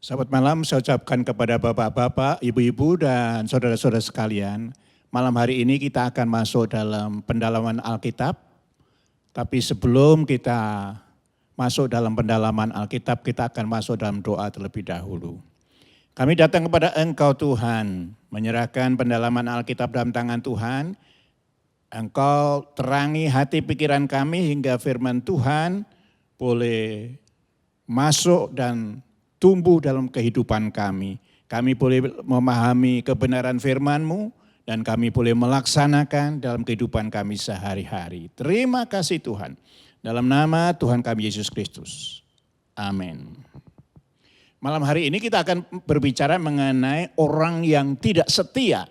Selamat malam, saya ucapkan kepada bapak-bapak, ibu-ibu, dan saudara-saudara sekalian. Malam hari ini kita akan masuk dalam pendalaman Alkitab. Tapi sebelum kita masuk dalam pendalaman Alkitab, kita akan masuk dalam doa terlebih dahulu. Kami datang kepada Engkau Tuhan, menyerahkan pendalaman Alkitab dalam tangan Tuhan. Engkau terangi hati pikiran kami hingga firman Tuhan boleh masuk dan tumbuh dalam kehidupan kami. Kami boleh memahami kebenaran firman-Mu dan kami boleh melaksanakan dalam kehidupan kami sehari-hari. Terima kasih Tuhan. Dalam nama Tuhan kami Yesus Kristus. Amin. Malam hari ini kita akan berbicara mengenai orang yang tidak setia.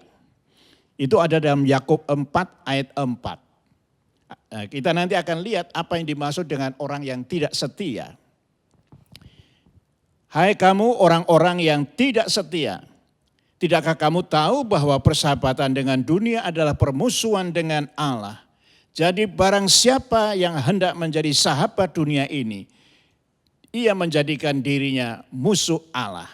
Itu ada dalam Yakub 4 ayat 4. Kita nanti akan lihat apa yang dimaksud dengan orang yang tidak setia. Hai kamu orang-orang yang tidak setia, tidakkah kamu tahu bahwa persahabatan dengan dunia adalah permusuhan dengan Allah? Jadi barang siapa yang hendak menjadi sahabat dunia ini, ia menjadikan dirinya musuh Allah.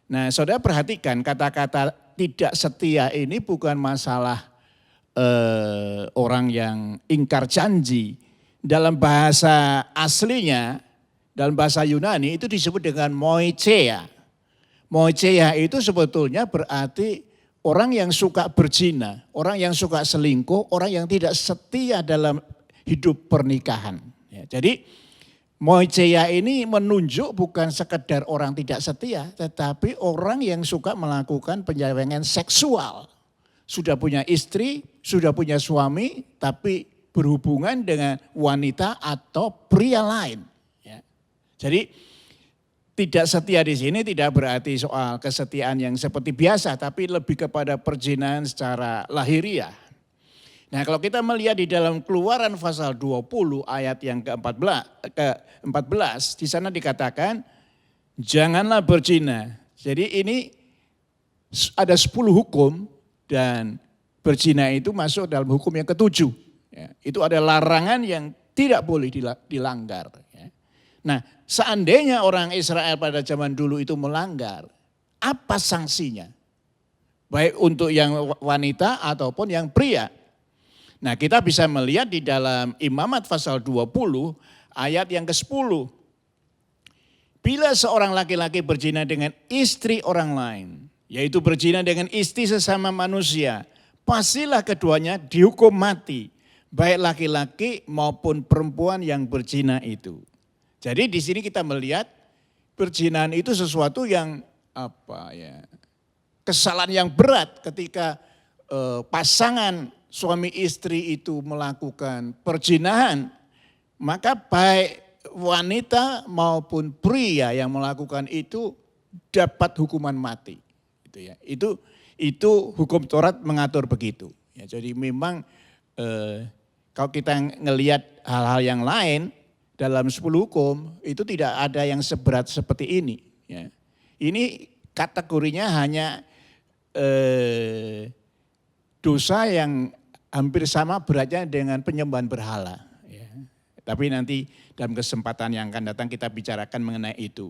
Nah, saudara perhatikan kata-kata tidak setia ini bukan masalah orang yang ingkar janji. Dalam bahasa aslinya, dalam bahasa Yunani itu disebut dengan moicheia. Moicheia itu sebetulnya berarti orang yang suka berzina, orang yang suka selingkuh, orang yang tidak setia dalam hidup pernikahan. Ya, jadi moicheia ini menunjuk bukan sekedar orang tidak setia, tetapi orang yang suka melakukan penyelewengan seksual. Sudah punya istri, sudah punya suami, tapi berhubungan dengan wanita atau pria lain. Jadi tidak setia di sini tidak berarti soal kesetiaan yang seperti biasa, tapi lebih kepada perzinahan secara lahiriah. Nah, kalau kita melihat di dalam Keluaran pasal 20 ayat yang ke-14, di sana dikatakan janganlah berzina. Jadi ini ada 10 hukum dan berzina itu masuk dalam hukum yang ke-7. Ya, itu ada larangan yang tidak boleh dilanggar. Ya. Nah, seandainya orang Israel pada zaman dulu itu melanggar, apa sanksinya? Baik untuk yang wanita ataupun yang pria. Nah, kita bisa melihat di dalam Imamat pasal 20 ayat yang ke-10. Bila seorang laki-laki berzina dengan istri orang lain, yaitu berzina dengan istri sesama manusia, pastilah keduanya dihukum mati, baik laki-laki maupun perempuan yang berzina itu. Jadi di sini kita melihat perzinahan itu sesuatu yang kesalahan yang berat ketika pasangan suami istri itu melakukan perzinahan, maka baik wanita maupun pria yang melakukan itu dapat hukuman mati. Gitu ya. Itu hukum Taurat mengatur begitu. Ya, jadi memang kalau kita ngelihat hal-hal yang lain, dalam 10 hukum itu tidak ada yang seberat seperti ini. Ya. Ini kategorinya hanya dosa yang hampir sama beratnya dengan penyembahan berhala. Ya. Tapi nanti dalam kesempatan yang akan datang kita bicarakan mengenai itu.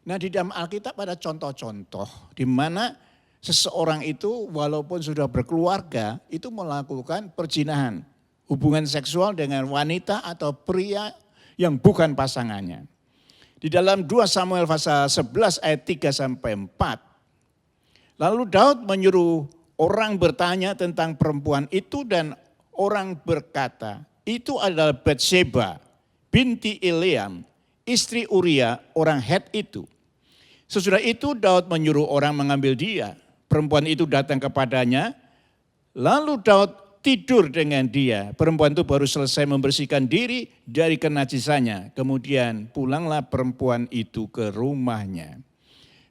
Nah, di dalam Alkitab ada contoh-contoh di mana seseorang itu walaupun sudah berkeluarga itu melakukan perzinahan, hubungan seksual dengan wanita atau pria yang bukan pasangannya. Di dalam 2 Samuel pasal 11 ayat 3 sampai 4. Lalu Daud menyuruh orang bertanya tentang perempuan itu dan orang berkata, itu adalah Batsheba binti Eliam, istri Uria orang Het itu. Sesudah itu Daud menyuruh orang mengambil dia. Perempuan itu datang kepadanya, lalu Daud tidur dengan dia. Perempuan itu baru selesai membersihkan diri dari kenajisannya. Kemudian pulanglah perempuan itu ke rumahnya.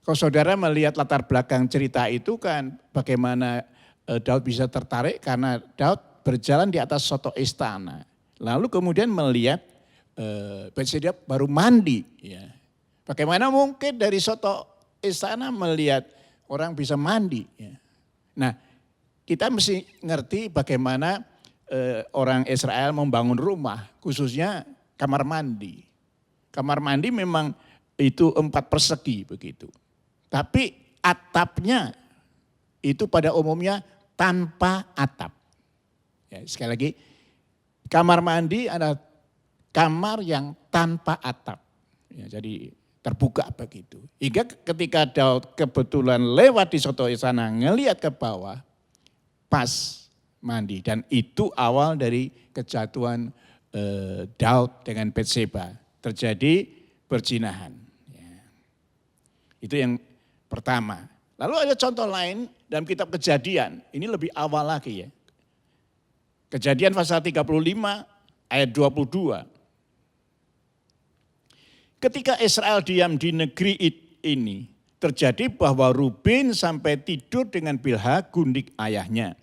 Kalau saudara melihat latar belakang cerita itu kan bagaimana Daud bisa tertarik karena Daud berjalan di atas soto istana. Lalu kemudian melihat Batsheba baru mandi. Ya. Bagaimana mungkin dari soto istana melihat orang bisa mandi. Ya. Nah, kita mesti ngerti bagaimana orang Israel membangun rumah, khususnya kamar mandi. Kamar mandi memang itu 4 persegi begitu. Tapi atapnya itu pada umumnya tanpa atap. Ya, sekali lagi, kamar mandi adalah kamar yang tanpa atap. Ya, jadi terbuka begitu. Hingga ketika Daud kebetulan lewat di soto sana ngelihat ke bawah, pas mandi. Dan itu awal dari kejatuhan Daud dengan Batseba. Terjadi perzinahan. Ya. Itu yang pertama. Lalu ada contoh lain dalam kitab Kejadian. Ini lebih awal lagi ya. Kejadian pasal 35 ayat 22. Ketika Israel diam di negeri ini, terjadi bahwa Ruben sampai tidur dengan Bilha gundik ayahnya.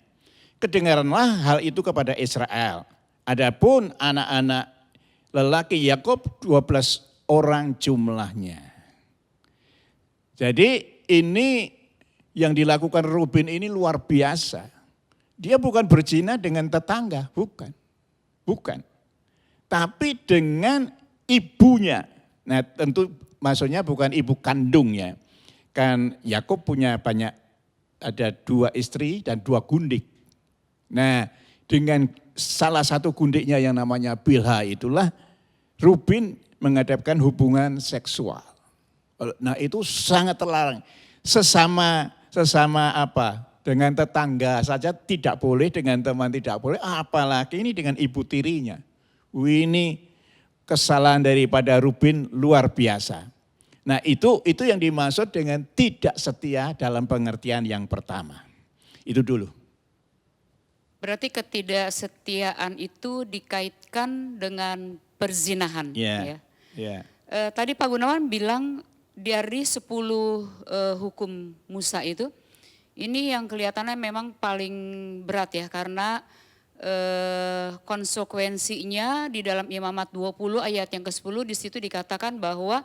Kedengaranlah hal itu kepada Israel. Adapun anak-anak lelaki Yakub 12 orang jumlahnya. Jadi ini yang dilakukan Ruben ini luar biasa. Dia bukan berzina dengan tetangga, bukan. Tapi dengan ibunya. Nah tentu maksudnya bukan ibu kandungnya. Kan Yakub punya banyak, ada 2 istri dan 2 gundik. Nah dengan salah satu gundiknya yang namanya Bilha itulah Ruben menghadapkan hubungan seksual. Nah itu sangat terlarang. Sesama apa? Dengan tetangga saja tidak boleh, dengan teman tidak boleh, apalagi ini dengan ibu tirinya. Ini kesalahan daripada Ruben luar biasa. Nah itu yang dimaksud dengan tidak setia dalam pengertian yang pertama. Itu dulu. Berarti ketidaksetiaan itu dikaitkan dengan perzinahan. Yeah. Ya. Tadi Pak Gunawan bilang dari 10 hukum Musa itu, ini yang kelihatannya memang paling berat ya, karena konsekuensinya di dalam Imamat 20 ayat yang ke-10 di situ dikatakan bahwa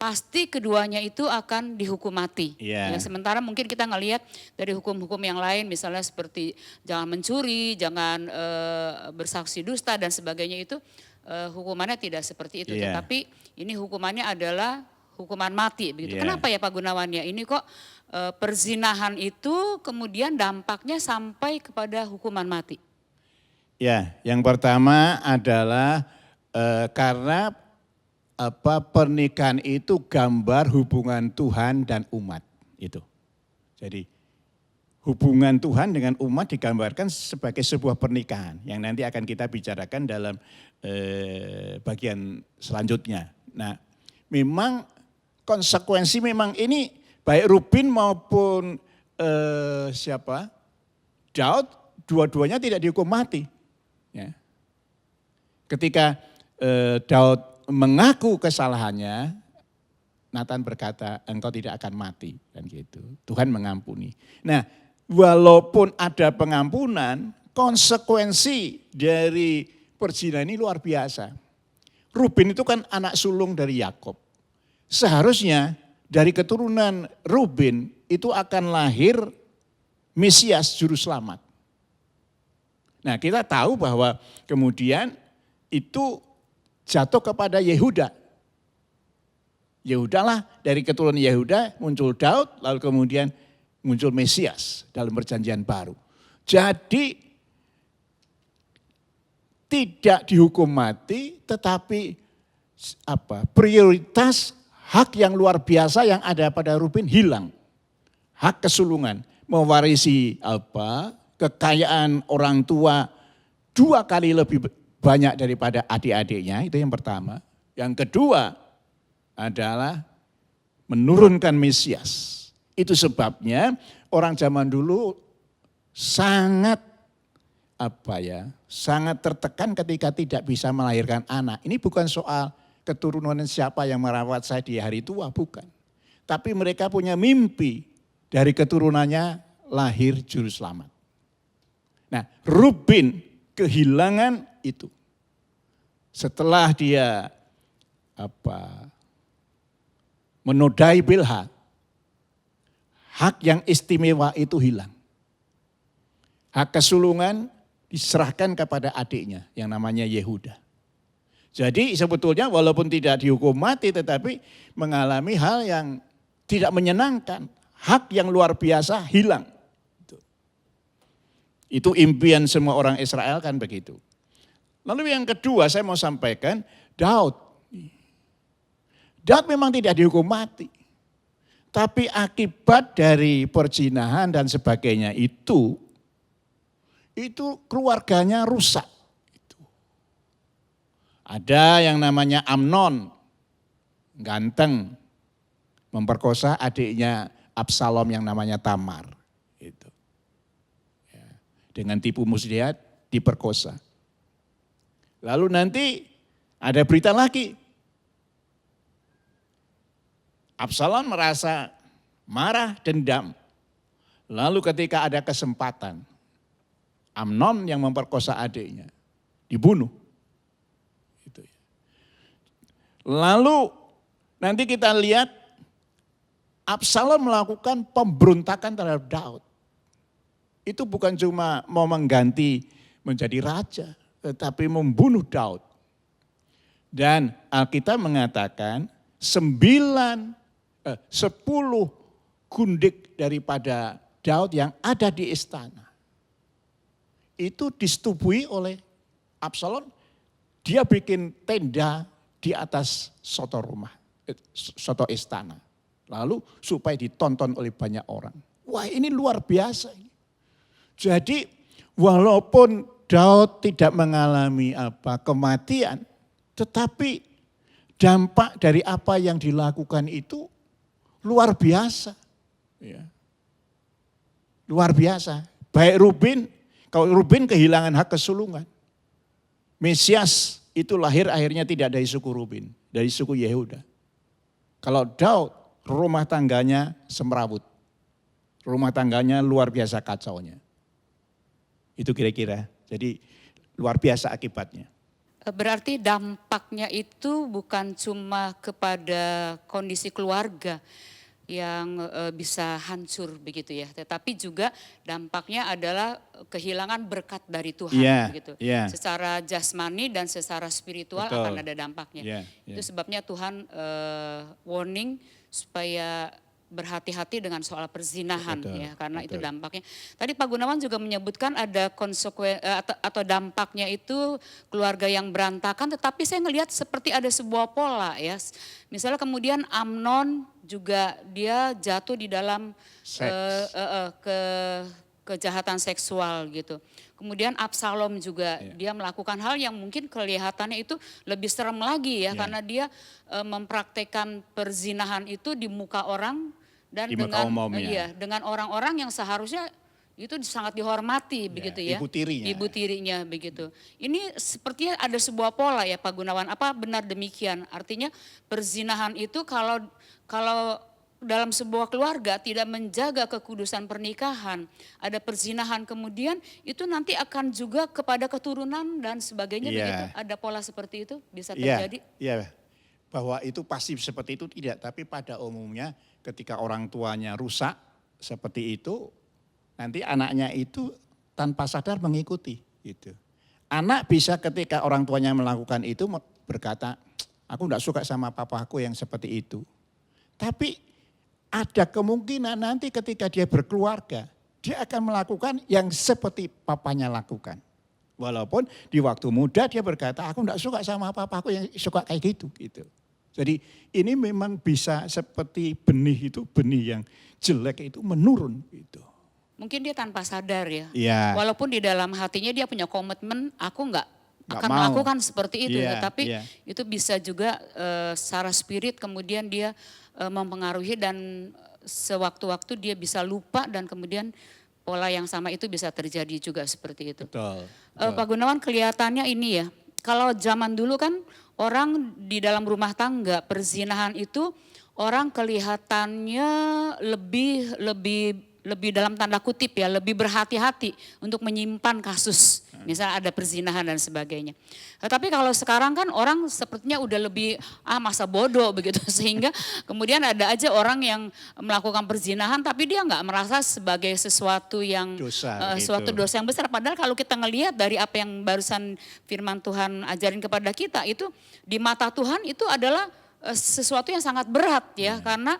pasti keduanya itu akan dihukum mati. Yeah. Ya, sementara mungkin kita ngelihat dari hukum-hukum yang lain, misalnya seperti jangan mencuri, jangan bersaksi dusta dan sebagainya itu hukumannya tidak seperti itu. Yeah. Tetapi ini hukumannya adalah hukuman mati. Begitu. Yeah. Kenapa ya Pak Gunawan ya? Ini kok perzinahan itu kemudian dampaknya sampai kepada hukuman mati? Ya, yang pertama adalah karena pernikahan itu gambar hubungan Tuhan dan umat itu. Jadi hubungan Tuhan dengan umat digambarkan sebagai sebuah pernikahan yang nanti akan kita bicarakan dalam bagian selanjutnya. Nah, memang konsekuensi memang ini baik Ruben maupun Daud, dua-duanya tidak dihukum mati. Ya. Ketika Daud mengaku kesalahannya, Nathan berkata, engkau tidak akan mati, dan gitu. Tuhan mengampuni. Nah, walaupun ada pengampunan, konsekuensi dari perzinahan ini luar biasa. Ruben itu kan anak sulung dari Yakub. Seharusnya dari keturunan Ruben itu akan lahir Mesias juru selamat. Nah, kita tahu bahwa kemudian itu jatuh kepada Yehuda. Yehudalah, dari keturunan Yehuda muncul Daud, lalu kemudian muncul Mesias dalam perjanjian baru. Jadi tidak dihukum mati, tetapi prioritas hak yang luar biasa yang ada pada Ruben hilang. Hak kesulungan, mewarisi kekayaan orang tua 2 kali lebih banyak daripada adik-adiknya, itu yang pertama. Yang kedua adalah menurunkan Mesias. Itu sebabnya orang zaman dulu sangat sangat tertekan ketika tidak bisa melahirkan anak. Ini bukan soal keturunan siapa yang merawat saya di hari tua, bukan. Tapi mereka punya mimpi dari keturunannya lahir juru selamat. Nah, Ruben kehilangan itu. Setelah dia menodai Bilha, hak yang istimewa itu hilang. Hak kesulungan diserahkan kepada adiknya yang namanya Yehuda. Jadi sebetulnya walaupun tidak dihukum mati tetapi mengalami hal yang tidak menyenangkan. Hak yang luar biasa hilang. Itu impian semua orang Israel kan begitu. Lalu yang kedua saya mau sampaikan Daud. Daud memang tidak dihukum mati. Tapi akibat dari perzinahan dan sebagainya itu keluarganya rusak. Ada yang namanya Amnon, ganteng, memperkosa adiknya Absalom yang namanya Tamar. Itu. Ya, dengan tipu muslihat diperkosa. Lalu nanti ada berita lagi. Absalom merasa marah, dendam. Lalu ketika ada kesempatan, Amnon yang memperkosa adiknya dibunuh. Lalu nanti kita lihat Absalom melakukan pemberontakan terhadap Daud. Itu bukan cuma mau mengganti menjadi raja, tetapi membunuh Daud. Dan Alkitab mengatakan 10 gundik daripada Daud yang ada di istana. Itu disetubui oleh Absalom, dia bikin tenda di atas soto rumah, soto istana. Lalu supaya ditonton oleh banyak orang. Wah ini luar biasa. Jadi walaupun Daud tidak mengalami kematian, tetapi dampak dari apa yang dilakukan itu luar biasa. Ya. Luar biasa. Baik Ruben, kalau Ruben kehilangan hak kesulungan. Mesias itu lahir akhirnya tidak dari suku Ruben, dari suku Yehuda. Kalau Daud, rumah tangganya semrawut. Rumah tangganya luar biasa kacaunya. Itu kira-kira, jadi luar biasa akibatnya. Berarti dampaknya itu bukan cuma kepada kondisi keluarga yang bisa hancur begitu ya, tetapi juga dampaknya adalah kehilangan berkat dari Tuhan begitu. Secara jasmani dan secara spiritual akan ada dampaknya. Itu sebabnya Tuhan warning supaya berhati-hati dengan soal perzinahan ya, karena itu dampaknya. Tadi Pak Gunawan juga menyebutkan ada atau dampaknya itu keluarga yang berantakan, tetapi saya ngelihat seperti ada sebuah pola ya. Misalnya kemudian Amnon juga dia jatuh di dalam kejahatan seksual gitu. Kemudian Absalom juga dia melakukan hal yang mungkin kelihatannya itu lebih serem lagi ya, karena dia mempraktekkan perzinahan itu di muka orang dan dengan orang-orang yang seharusnya itu sangat dihormati begitu ya. Ibu tirinya begitu. Ini sepertinya ada sebuah pola ya Pak Gunawan. Apa benar demikian? Artinya perzinahan itu kalau dalam sebuah keluarga tidak menjaga kekudusan pernikahan, ada perzinahan kemudian itu nanti akan juga kepada keturunan dan sebagainya begitu. Ada pola seperti itu bisa terjadi? Iya, bahwa itu pasti seperti itu tidak, tapi pada umumnya ketika orang tuanya rusak seperti itu, nanti anaknya itu tanpa sadar mengikuti gitu. Anak bisa ketika orang tuanya melakukan itu berkata, aku enggak suka sama papaku yang seperti itu. Tapi ada kemungkinan nanti ketika dia berkeluarga, dia akan melakukan yang seperti papanya lakukan. Walaupun di waktu muda dia berkata, aku enggak suka sama papaku yang suka kayak gitu. Jadi ini memang bisa seperti benih yang jelek itu menurun gitu. Mungkin dia tanpa sadar ya. Walaupun di dalam hatinya dia punya komitmen, aku enggak akan melakukan seperti itu. Tetapi itu bisa juga secara spirit kemudian dia mempengaruhi dan sewaktu-waktu dia bisa lupa dan kemudian pola yang sama itu bisa terjadi juga seperti itu. Betul. Pak Gunawan kelihatannya ini ya, kalau zaman dulu kan orang di dalam rumah tangga perzinahan itu orang kelihatannya lebih lebih dalam tanda kutip ya, lebih berhati-hati untuk menyimpan kasus, misalnya ada perzinahan dan sebagainya. Tapi kalau sekarang kan orang sepertinya udah lebih masa bodoh begitu, sehingga kemudian ada aja orang yang melakukan perzinahan tapi dia nggak merasa sebagai sesuatu yang suatu dosa yang besar. Padahal kalau kita ngelihat dari apa yang barusan firman Tuhan ajarin kepada kita, itu di mata Tuhan itu adalah sesuatu yang sangat berat ya, karena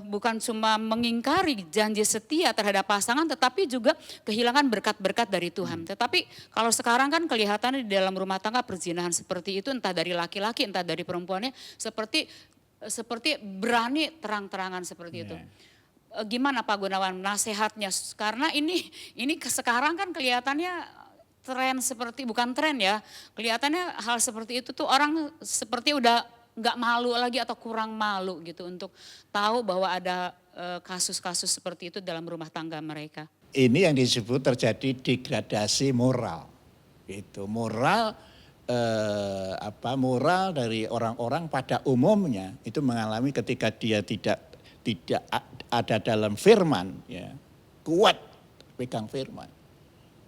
bukan cuma mengingkari janji setia terhadap pasangan, tetapi juga kehilangan berkat-berkat dari Tuhan. Tetapi kalau sekarang kan kelihatannya di dalam rumah tangga perzinahan seperti itu, entah dari laki-laki entah dari perempuannya, seperti berani terang-terangan seperti itu. Gimana Pak Gunawan nasihatnya? Karena ini sekarang kan kelihatannya tren seperti, bukan tren ya, kelihatannya hal seperti itu tuh orang seperti udah nggak malu lagi atau kurang malu gitu untuk tahu bahwa ada kasus-kasus seperti itu dalam rumah tangga mereka. Ini yang disebut terjadi degradasi moral. Itu moral moral dari orang-orang pada umumnya itu mengalami ketika dia tidak ada dalam firman, ya, kuat pegang firman,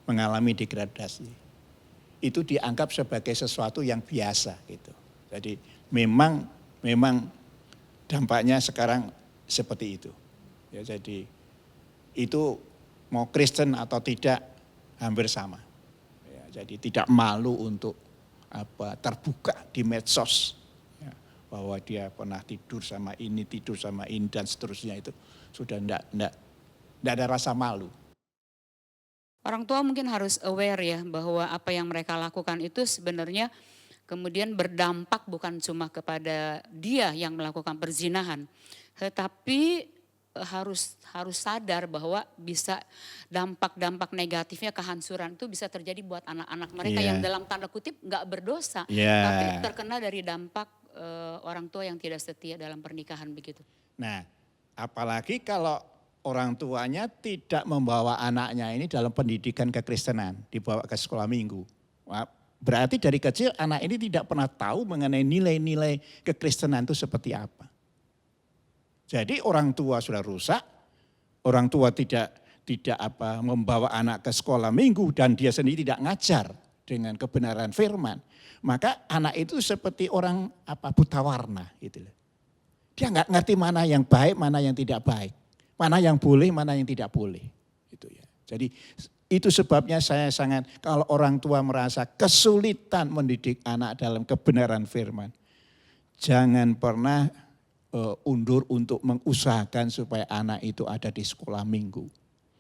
mengalami degradasi. Itu dianggap sebagai sesuatu yang biasa gitu. Jadi memang dampaknya sekarang seperti itu. Ya, jadi itu mau Kristen atau tidak hampir sama. Ya, jadi tidak malu untuk terbuka di medsos, ya, bahwa dia pernah tidur sama ini dan seterusnya, itu sudah enggak ada rasa malu. Orang tua mungkin harus aware ya bahwa apa yang mereka lakukan itu sebenarnya kemudian berdampak bukan cuma kepada dia yang melakukan perzinahan, tetapi harus sadar bahwa bisa dampak-dampak negatifnya, kehancuran itu bisa terjadi buat anak-anak mereka yang dalam tanda kutip nggak berdosa, tapi terkena dari dampak orang tua yang tidak setia dalam pernikahan begitu. Nah, apalagi kalau orang tuanya tidak membawa anaknya ini dalam pendidikan kekristenan, dibawa ke sekolah minggu. Berarti dari kecil anak ini tidak pernah tahu mengenai nilai-nilai kekristenan itu seperti apa. Jadi orang tua sudah rusak, orang tua tidak membawa anak ke sekolah minggu dan dia sendiri tidak ngajar dengan kebenaran firman. Maka anak itu seperti orang buta warna gitu loh. Dia nggak ngerti mana yang baik, mana yang tidak baik, mana yang boleh, mana yang tidak boleh. Itu ya. Jadi itu sebabnya saya sangat, kalau orang tua merasa kesulitan mendidik anak dalam kebenaran firman, jangan pernah undur untuk mengusahakan supaya anak itu ada di sekolah minggu.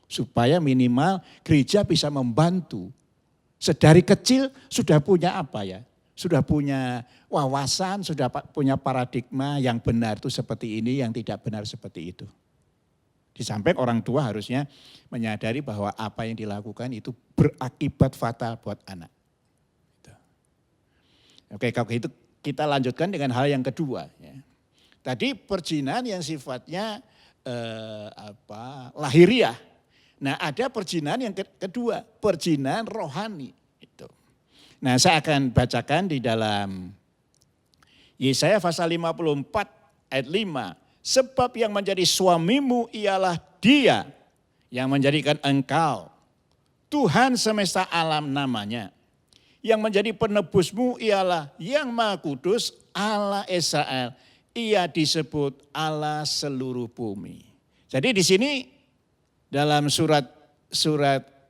Supaya minimal gereja bisa membantu. Sedari kecil sudah punya sudah punya wawasan, sudah punya paradigma yang benar itu seperti ini, yang tidak benar seperti itu. Di samping orang tua harusnya menyadari bahwa apa yang dilakukan itu berakibat fatal buat anak. Oke, kalau gitu kita lanjutkan dengan hal yang kedua. Ya. Tadi perzinahan yang sifatnya lahiriah. Nah, ada perzinahan yang kedua, perzinahan rohani. Itu. Nah, saya akan bacakan di dalam Yesaya pasal 54 ayat 5. Sebab yang menjadi suamimu ialah Dia yang menjadikan engkau. Tuhan semesta alam namanya. Yang menjadi penebusmu ialah Yang Maha Kudus, Allah Israel. Ia disebut Allah seluruh bumi. Jadi di sini dalam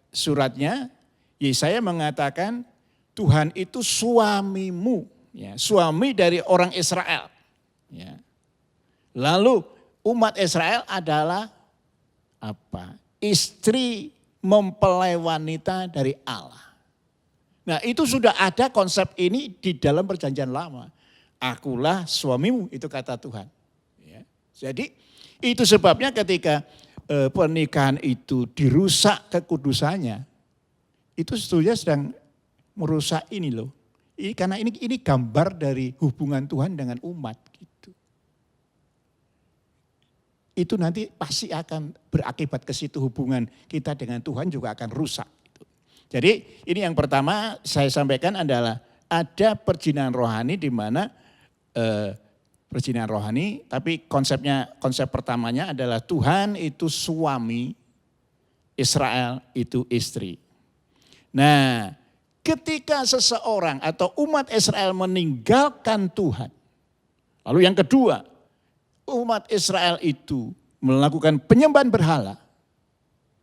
suratnya Yesaya mengatakan Tuhan itu suamimu, ya, suami dari orang Israel. Ya. Lalu umat Israel adalah istri mempelai wanita dari Allah. Nah, itu sudah ada konsep ini di dalam perjanjian lama. Akulah suamimu, itu kata Tuhan. Ya. Jadi itu sebabnya ketika pernikahan itu dirusak kekudusannya, itu sebetulnya sedang merusak ini loh. Karena ini gambar dari hubungan Tuhan dengan umat gitu. Itu nanti pasti akan berakibat ke situ, hubungan kita dengan Tuhan juga akan rusak. Jadi ini yang pertama saya sampaikan adalah ada perzinahan rohani di mana perzinahan rohani, tapi konsep pertamanya adalah Tuhan itu suami, Israel itu istri. Nah, ketika seseorang atau umat Israel meninggalkan Tuhan, lalu yang kedua, umat Israel itu melakukan penyembahan berhala.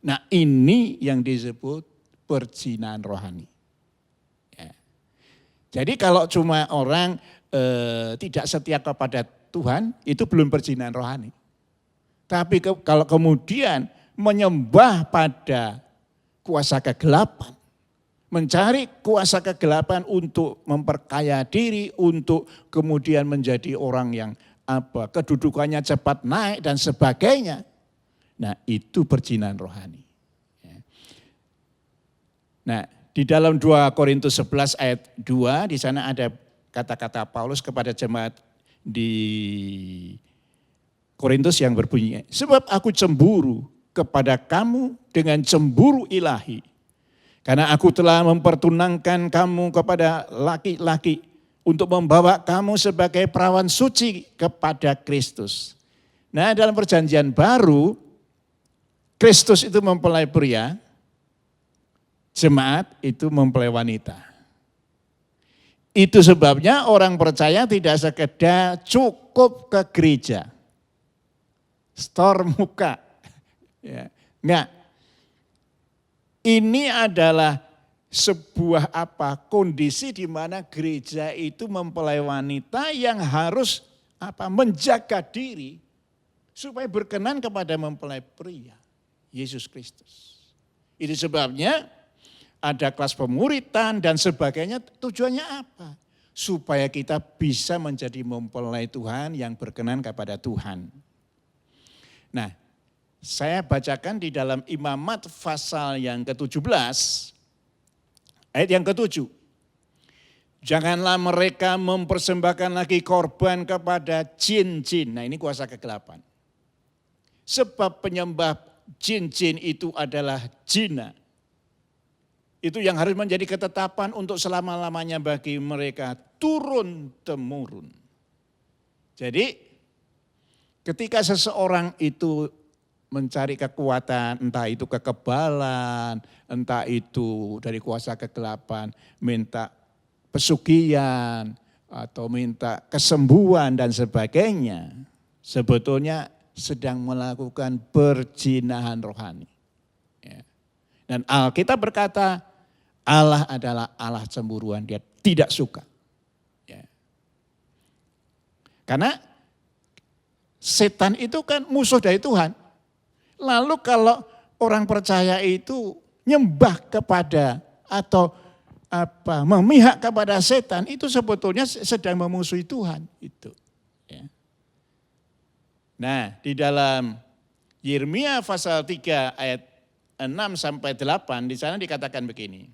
Nah, ini yang disebut perzinahan rohani. Ya. Jadi kalau cuma orang tidak setia kepada Tuhan, itu belum perzinahan rohani. Tapi kalau kemudian menyembah pada kuasa kegelapan, mencari kuasa kegelapan untuk memperkaya diri, untuk kemudian menjadi orang yang kedudukannya cepat naik dan sebagainya. Nah, itu perzinahan rohani. Nah, di dalam 2 Korintus 11 ayat 2, di sana ada kata-kata Paulus kepada jemaat di Korintus yang berbunyi, sebab aku cemburu kepada kamu dengan cemburu ilahi, karena aku telah mempertunangkan kamu kepada laki-laki untuk membawa kamu sebagai perawan suci kepada Kristus. Nah, dalam perjanjian baru, Kristus itu mempelai pria, jemaat itu mempelai wanita. Itu sebabnya orang percaya tidak sekedar cukup ke gereja, store muka. Ya, enggak. Ini adalah sebuah kondisi di mana gereja itu mempelai wanita yang harus menjaga diri supaya berkenan kepada mempelai pria, Yesus Kristus. Itu sebabnya ada kelas pemuritan dan sebagainya, tujuannya apa? Supaya kita bisa menjadi mempelai Tuhan yang berkenan kepada Tuhan. Nah, saya bacakan di dalam Imamat pasal yang ke-17, ayat yang ke-7. Janganlah mereka mempersembahkan lagi korban kepada jin-jin. Nah, ini kuasa kegelapan. Sebab penyembah jin-jin itu adalah jina. Itu yang harus menjadi ketetapan untuk selama-lamanya bagi mereka turun-temurun. Jadi ketika seseorang itu mencari kekuatan, entah itu kekebalan, entah itu dari kuasa kegelapan, minta pesugihan atau minta kesembuhan dan sebagainya, sebetulnya sedang melakukan perzinahan rohani. Dan Alkitab berkata, Allah adalah Allah cemburuan, dia tidak suka. Ya. Karena setan itu kan musuh dari Tuhan. Lalu kalau orang percaya itu nyembah kepada atau memihak kepada setan, itu sebetulnya sedang memusuhi Tuhan. Itu. Ya. Nah, di dalam Yeremia pasal 3 ayat 6-8 di sana dikatakan begini.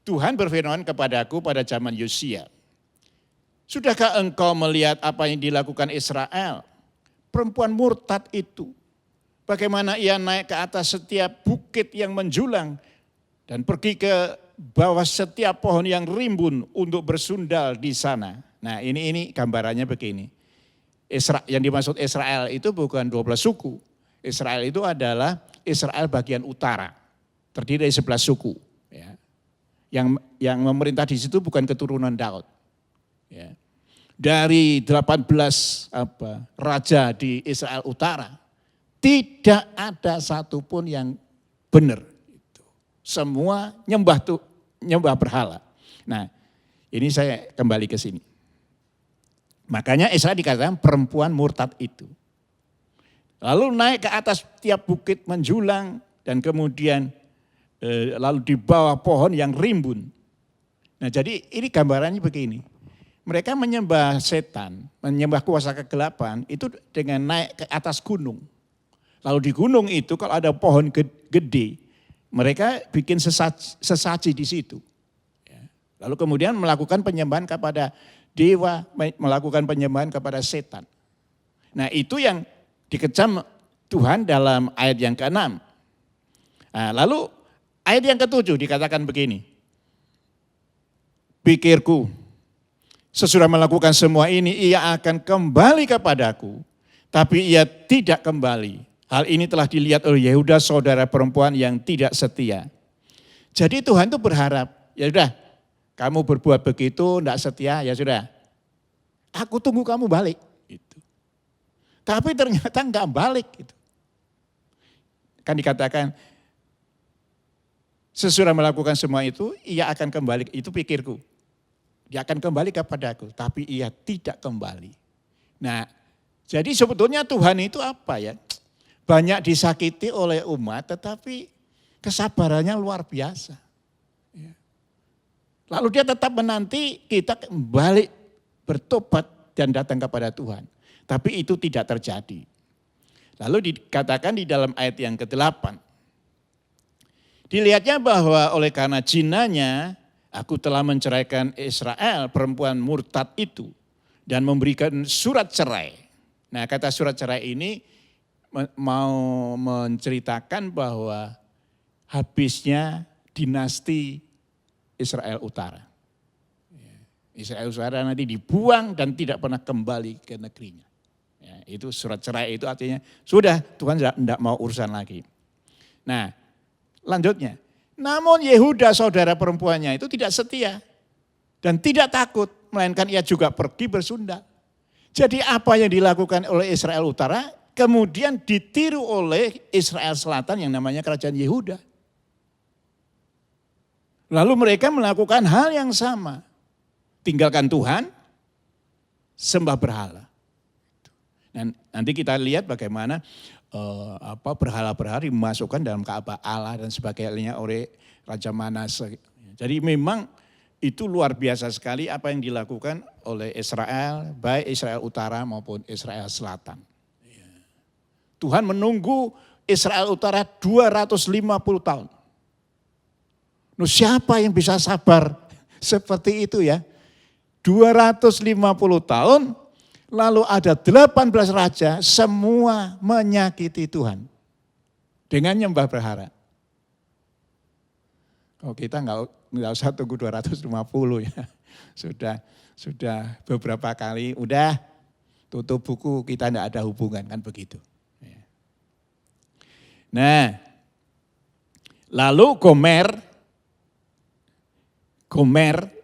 Tuhan berfirman kepadaku pada zaman Yosia. Sudahkah engkau melihat apa yang dilakukan Israel? Perempuan murtad itu. Bagaimana ia naik ke atas setiap bukit yang menjulang dan pergi ke bawah setiap pohon yang rimbun untuk bersundal di sana. Nah, ini gambarannya begini. Yang dimaksud Israel itu bukan 12 suku. Israel itu adalah Israel bagian utara, terdiri dari 11 suku. Ya. Yang memerintah di situ bukan keturunan Daud. Ya. Dari 18 raja di Israel utara, tidak ada satupun yang benar. Semua nyembah berhala. Nah, ini saya kembali ke sini. Makanya Israel dikatakan perempuan murtad itu. Lalu naik ke atas tiap bukit menjulang dan kemudian lalu di bawah pohon yang rimbun. Nah, jadi ini gambarannya begini. Mereka menyembah setan, menyembah kuasa kegelapan itu dengan naik ke atas gunung. Lalu di gunung itu kalau ada pohon gede, mereka bikin sesaji di situ. Lalu kemudian melakukan penyembahan kepada dewa, melakukan penyembahan kepada setan. Nah, itu yang dikecam Tuhan dalam ayat yang ke-6. Nah, lalu ayat yang ke-7 dikatakan begini. Pikirku, sesudah melakukan semua ini ia akan kembali kepadaku, tapi ia tidak kembali. Hal ini telah dilihat oleh Yehuda saudara perempuan yang tidak setia. Jadi Tuhan itu berharap, ya sudah kamu berbuat begitu tidak setia, ya sudah. Aku tunggu kamu balik. Gitu. Tapi ternyata enggak balik. Gitu. Kan dikatakan sesudah melakukan semua itu ia akan kembali, itu pikirku. Dia akan kembali kepadaku, tapi ia tidak kembali. Nah, jadi sebetulnya Tuhan itu apa ya? Banyak disakiti oleh umat, tetapi kesabarannya luar biasa. Lalu dia tetap menanti kita kembali bertobat dan datang kepada Tuhan. Tapi itu tidak terjadi. Lalu dikatakan di dalam ayat yang ke-8. Dilihatnya bahwa oleh karena jinanya aku telah menceraikan Israel, perempuan murtad itu. Dan memberikan surat cerai. Nah kata surat cerai ini mau menceritakan bahwa habisnya dinasti Israel Utara. Israel Utara nanti dibuang dan tidak pernah kembali ke negerinya. Ya, itu surat cerai itu artinya sudah Tuhan tidak mau urusan lagi. Nah lanjutnya, namun Yehuda saudara perempuannya itu tidak setia dan tidak takut, melainkan ia juga pergi bersundal. Jadi apa yang dilakukan oleh Israel Utara kemudian ditiru oleh Israel Selatan yang namanya kerajaan Yehuda. Lalu mereka melakukan hal yang sama. Tinggalkan Tuhan, sembah berhala. Dan nanti kita lihat bagaimana berhala-berhala dimasukkan dalam Ka'bah Allah dan sebagainya oleh Raja Manase. Jadi memang itu luar biasa sekali apa yang dilakukan oleh Israel, baik Israel Utara maupun Israel Selatan. Tuhan menunggu Israel Utara 250 tahun. Nah, siapa yang bisa sabar seperti itu ya? 250 tahun, lalu ada 18 raja, semua menyakiti Tuhan. Dengan nyembah berhala. Kalau kita nggak usah tunggu 250 ya. Sudah beberapa kali, udah tutup buku, kita enggak ada hubungan, kan begitu. Nah, lalu Gomer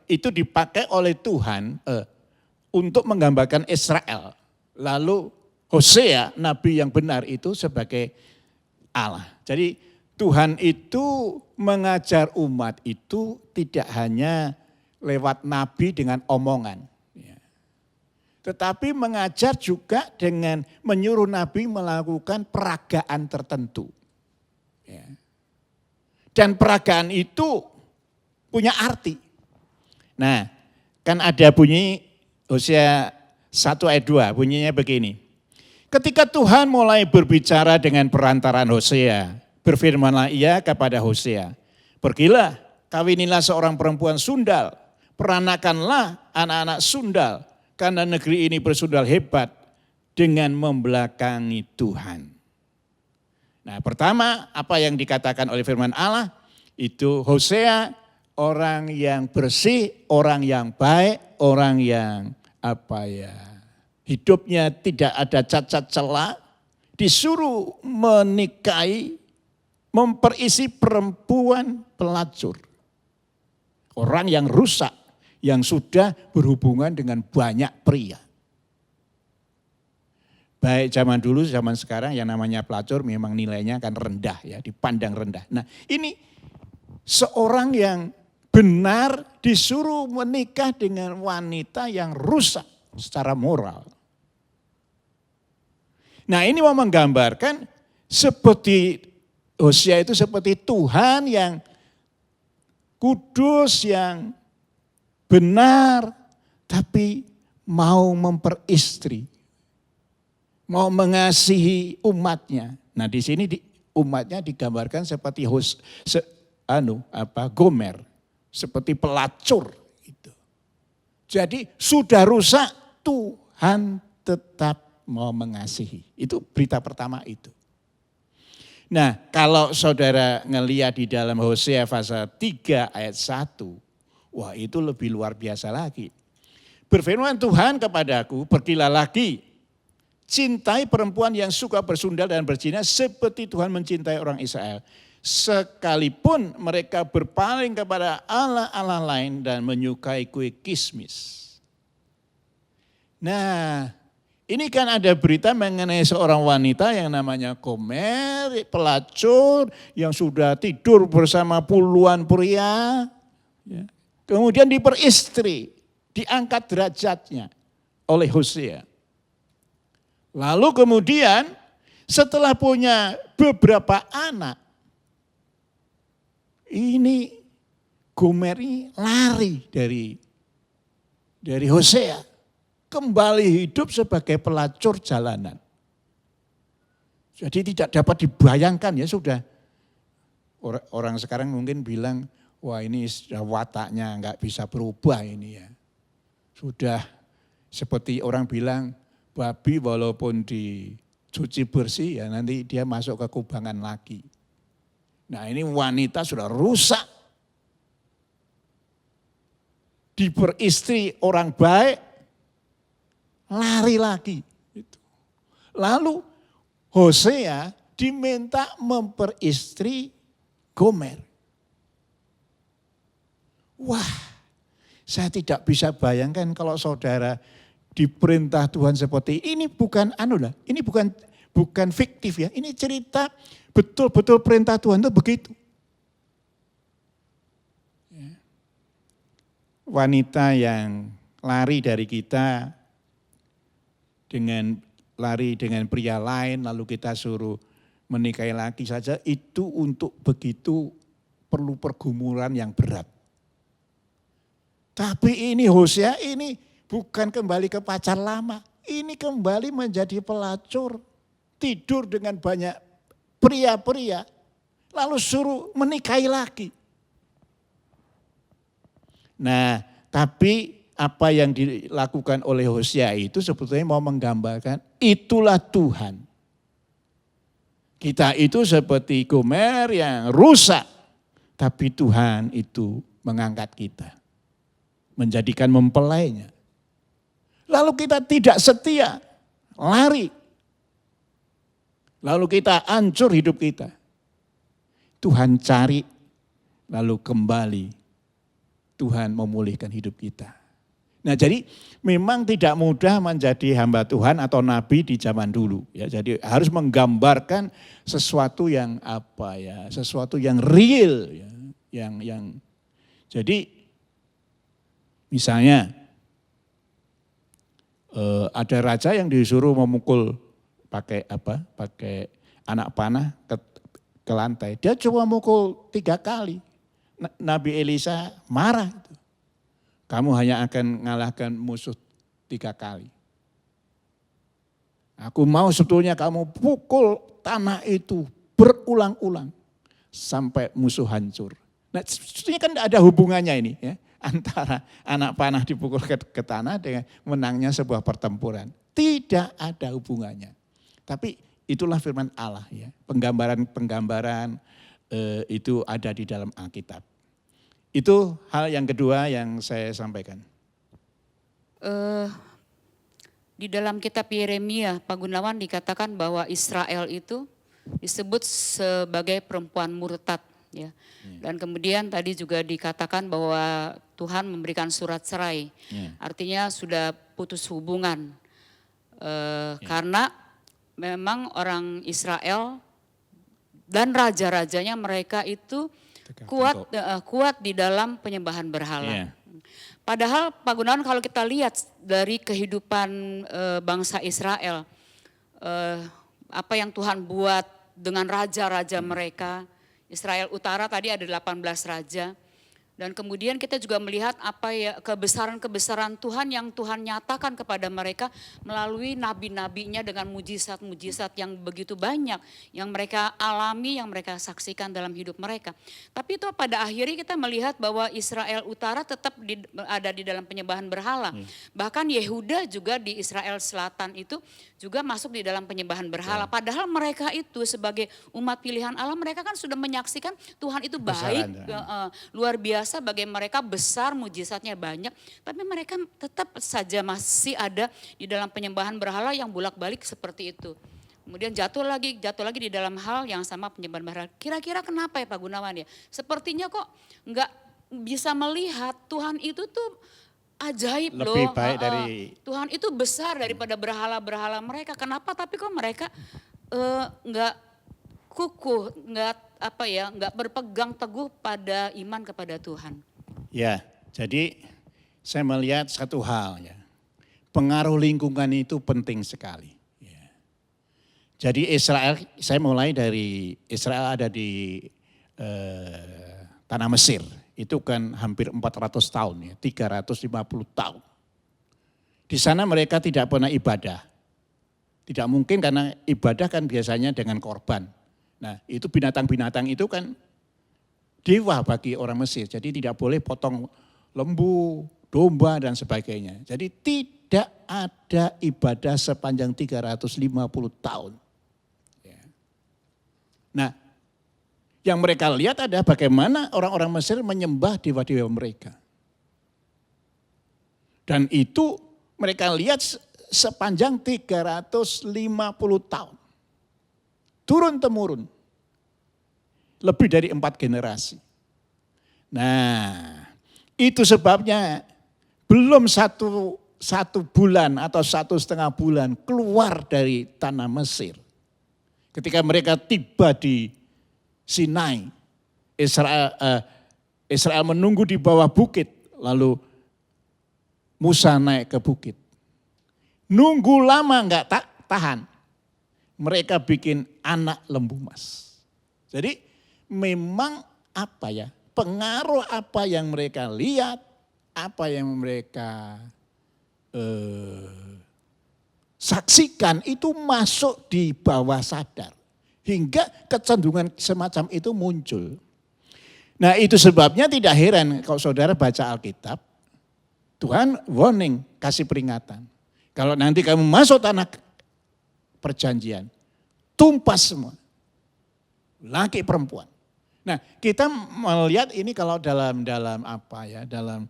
itu dipakai oleh Tuhan untuk menggambarkan Israel. Lalu Hosea, nabi yang benar itu sebagai Allah. Jadi Tuhan itu mengajar umat itu tidak hanya lewat nabi dengan omongan. Tetapi mengajar juga dengan menyuruh nabi melakukan peragaan tertentu. Dan peragaan itu punya arti. Nah, kan ada bunyi Hosea 1 ayat 2, bunyinya begini. Ketika Tuhan mulai berbicara dengan perantaran Hosea, berfirmanlah ia kepada Hosea, pergilah, kawinilah seorang perempuan sundal, peranakanlah anak-anak sundal, karena negeri ini bersundal hebat dengan membelakangi Tuhan. Nah pertama apa yang dikatakan oleh firman Allah, itu Hosea orang yang bersih, orang yang baik, orang yang hidupnya tidak ada cacat celah, disuruh menikahi, memperisi perempuan pelacur. Orang yang rusak, yang sudah berhubungan dengan banyak pria. Baik zaman dulu, zaman sekarang yang namanya pelacur memang nilainya kan rendah ya, dipandang rendah. Nah ini seorang yang benar disuruh menikah dengan wanita yang rusak secara moral. Nah ini mau menggambarkan seperti Hosea itu seperti Tuhan yang kudus, yang benar, tapi mau memperistri, mau mengasihi umatnya. Nah di sini umatnya digambarkan seperti Gomer, seperti pelacur. Gitu. Jadi sudah rusak, Tuhan tetap mau mengasihi. Itu berita pertama itu. Nah kalau saudara ngelihat di dalam Hosea pasal 3 ayat 1, wah itu lebih luar biasa lagi. Berfirman Tuhan kepadaku, pergilah lagi, cintai perempuan yang suka bersundal dan berzina seperti Tuhan mencintai orang Israel. Sekalipun mereka berpaling kepada Allah-Allah lain dan menyukai kue kismis. Nah, ini kan ada berita mengenai seorang wanita yang namanya Gomer, pelacur yang sudah tidur bersama puluhan pria. Ya. Kemudian diperistri, diangkat derajatnya oleh Hosea. Lalu kemudian setelah punya beberapa anak, ini Gomer ini lari dari Hosea. Kembali hidup sebagai pelacur jalanan. Jadi tidak dapat dibayangkan ya sudah. Orang sekarang mungkin bilang, wah ini sudah wataknya nggak bisa berubah ini ya. Sudah seperti orang bilang, babi walaupun dicuci bersih ya nanti dia masuk ke kubangan lagi. Nah ini wanita sudah rusak. Diperistri orang baik, lari lagi. Lalu Hosea diminta memperistri Gomer. Wah, saya tidak bisa bayangkan kalau saudara diperintah Tuhan seperti ini bukan ini bukan fiktif ya. Ini cerita betul-betul perintah Tuhan itu begitu. Wanita yang lari dari kita lari dengan pria lain lalu kita suruh menikahi lagi saja itu untuk begitu perlu pergumulan yang berat. Tapi ini Hosea ini bukan kembali ke pacar lama, ini kembali menjadi pelacur, tidur dengan banyak pria-pria lalu suruh menikahi lagi. Nah, tapi apa yang dilakukan oleh Hosea itu sebetulnya mau menggambarkan itulah Tuhan. Kita itu seperti Gomer yang rusak, tapi Tuhan itu mengangkat kita, menjadikan mempelainya. Lalu kita tidak setia, lari. Lalu kita hancur hidup kita. Tuhan cari, lalu kembali. Tuhan memulihkan hidup kita. Nah jadi memang tidak mudah menjadi hamba Tuhan atau nabi di zaman dulu. Ya, jadi harus menggambarkan sesuatu yang sesuatu yang real. Ya, yang jadi misalnya ada raja yang disuruh memukul pakai anak panah ke lantai. Dia cuma mukul 3 kali. Nabi Elisa marah. Kamu hanya akan mengalahkan musuh 3 kali. Aku mau sebetulnya kamu pukul tanah itu berulang-ulang sampai musuh hancur. Nah sebetulnya kan ada hubungannya ini ya. Antara anak panah dipukul ke tanah dengan menangnya sebuah pertempuran. Tidak ada hubungannya. Tapi itulah firman Allah ya. Penggambaran itu ada di dalam Alkitab. Itu hal yang kedua yang saya sampaikan. Di dalam kitab Yeremia, Pak Gunawan dikatakan bahwa Israel itu disebut sebagai perempuan murtad. Ya. Dan kemudian tadi juga dikatakan bahwa Tuhan memberikan surat cerai. Artinya sudah putus hubungan. Karena memang orang Israel dan raja-rajanya mereka itu kuat di dalam penyembahan berhala. Padahal Pak Gunawan kalau kita lihat dari kehidupan bangsa Israel, apa yang Tuhan buat dengan raja-raja mereka, Israel Utara tadi ada 18 raja. Dan kemudian kita juga melihat apa ya kebesaran-kebesaran Tuhan yang Tuhan nyatakan kepada mereka melalui nabi-nabinya dengan mujizat-mujizat yang begitu banyak yang mereka alami, yang mereka saksikan dalam hidup mereka. Tapi itu pada akhirnya kita melihat bahwa Israel Utara tetap ada di dalam penyembahan berhala. Bahkan Yehuda juga di Israel Selatan itu juga masuk di dalam penyembahan berhala. Padahal mereka itu sebagai umat pilihan Allah mereka kan sudah menyaksikan Tuhan itu baik, luar biasa biasa, bagi mereka besar, mujizatnya banyak, tapi mereka tetap saja masih ada di dalam penyembahan berhala yang bolak-balik seperti itu. Kemudian jatuh lagi di dalam hal yang sama, penyembahan berhala. Kira-kira kenapa ya Pak Gunawan ya? Sepertinya kok nggak bisa melihat Tuhan itu tuh ajaib Lebih loh. baik dari Tuhan itu besar daripada berhala-berhala mereka. Kenapa? Tapi kok mereka nggak kukuh, nggak berpegang teguh pada iman kepada Tuhan. ya. Jadi saya melihat satu hal ya. Pengaruh lingkungan itu penting sekali. Ya. Jadi Israel, saya mulai dari Israel ada di tanah Mesir. Itu kan hampir 400 tahun ya, 350 tahun. Di sana mereka tidak pernah ibadah. Tidak mungkin karena ibadah kan biasanya dengan korban. Nah itu binatang-binatang itu kan dewa bagi orang Mesir. Jadi tidak boleh potong lembu, domba dan sebagainya. Jadi tidak ada ibadah sepanjang 350 tahun. Ya. Nah yang mereka lihat adalah bagaimana orang-orang Mesir menyembah dewa-dewa mereka. Dan itu mereka lihat sepanjang 350 tahun. Turun-temurun. Lebih dari 4 generasi. Nah, itu sebabnya belum satu bulan atau 1,5 bulan keluar dari tanah Mesir. Ketika mereka tiba di Sinai, Israel menunggu di bawah bukit, lalu Musa naik ke bukit. Nunggu lama enggak tahan, mereka bikin anak lembu emas. Jadi memang apa ya, pengaruh apa yang mereka lihat, apa yang mereka saksikan itu masuk di bawah sadar. Hingga kecenderungan semacam itu muncul. Nah itu sebabnya tidak heran kalau saudara baca Alkitab, Tuhan warning, kasih peringatan. Kalau nanti kamu masuk tanah perjanjian, tumpas semua. Laki perempuan. Nah kita melihat ini kalau dalam apa ya, dalam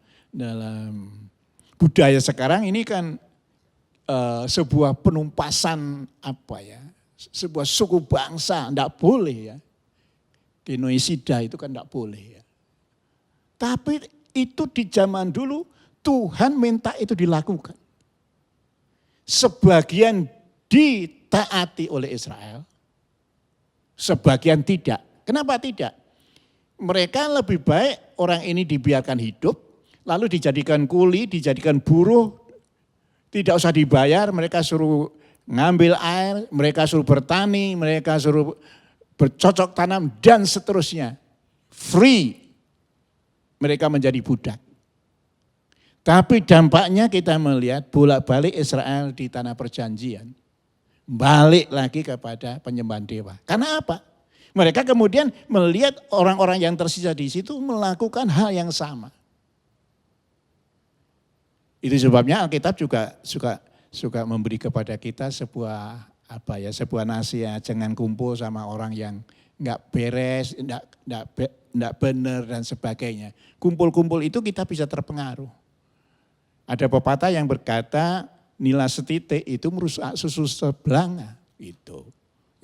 budaya sekarang ini kan sebuah penumpasan apa ya, sebuah suku bangsa, enggak boleh ya. Genosida itu kan enggak boleh ya. Tapi itu di zaman dulu Tuhan minta itu dilakukan. Sebagian ditaati oleh Israel, sebagian tidak. Kenapa tidak? Mereka lebih baik orang ini dibiarkan hidup, lalu dijadikan kuli, dijadikan buruh, tidak usah dibayar, mereka suruh ngambil air, mereka suruh bertani, mereka suruh bercocok tanam dan seterusnya. Free. Mereka menjadi budak. Tapi dampaknya kita melihat bolak-balik Israel di tanah perjanjian. Balik lagi kepada penyembahan dewa. Karena apa? Mereka kemudian melihat orang-orang yang tersisa di situ melakukan hal yang sama. Itu sebabnya Alkitab juga suka memberi kepada kita sebuah sebuah nasihat, jangan kumpul sama orang yang enggak beres, enggak benar dan sebagainya. Kumpul-kumpul itu kita bisa terpengaruh. Ada pepatah yang berkata nila setitik itu merusak susu sebelanga itu.